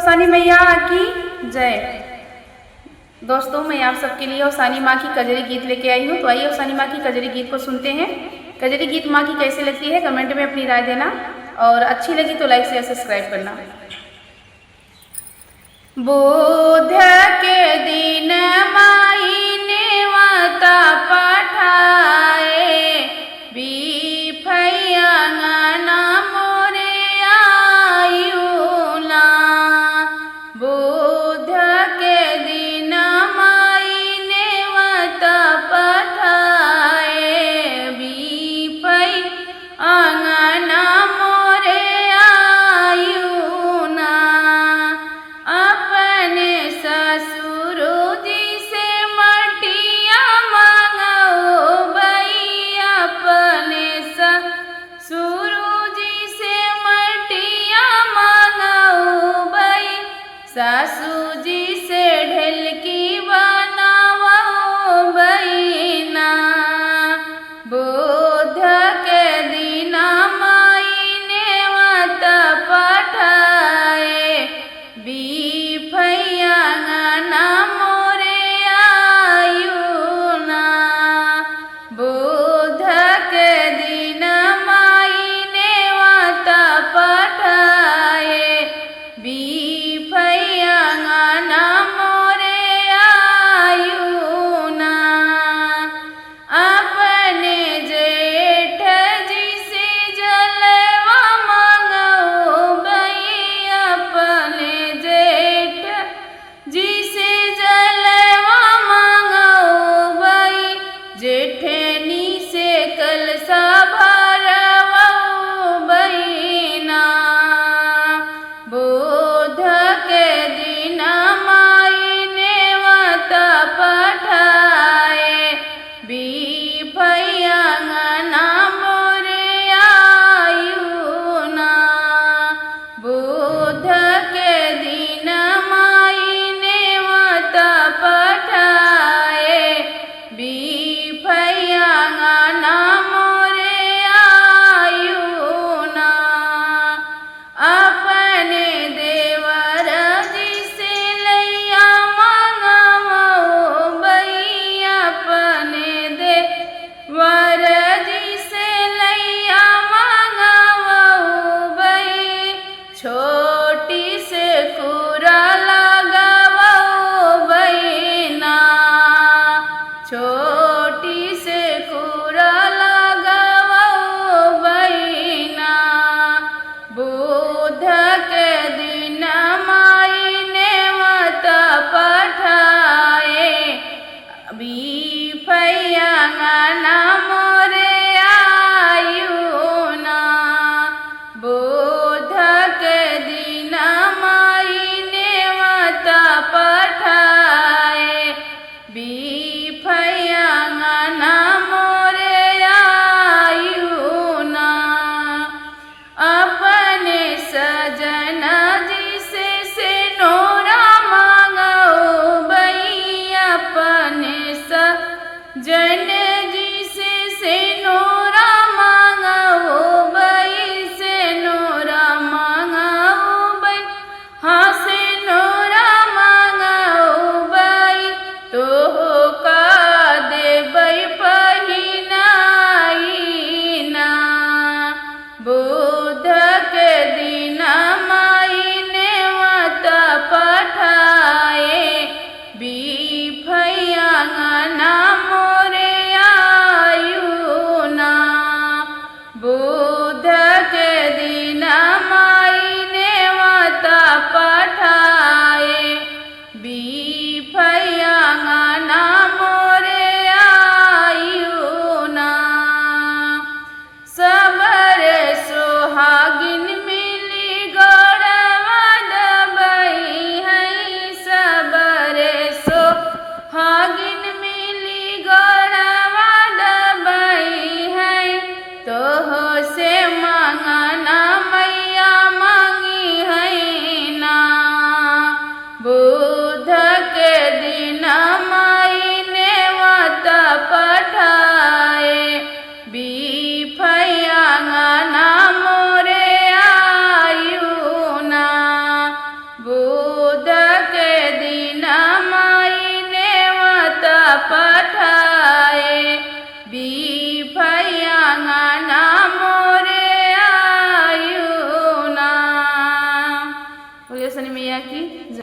हौसानी मैया की जय। दोस्तों, मैं आप सबके लिए हौसानी माँ की कजरी गीत लेके आई हूँ। तो आइए हौसानी माँ की कजरी गीत को सुनते हैं। कजरी गीत माँ की कैसी लगती है कमेंट में अपनी राय देना, और अच्छी लगी तो लाइक शेयर सब्सक्राइब करना। बुध के दिन माई नेवता पठाए, बिफैया अंगना मोरे आयुना। बुध के दिन माई नेवता पठाए, बिफैया अंगना मोरे आयुना। अपने ससुर जी से मटिया मांगो बई, अपने ससुर जी से मटिया मांगो बई, सासू जी से ढेलकी बनावो बईना। बुध के दिन माई नेवता पठाए, बिफैया अंगना मोरे आयुना। बुध के दिन माई नेवता पठाए, बिफैया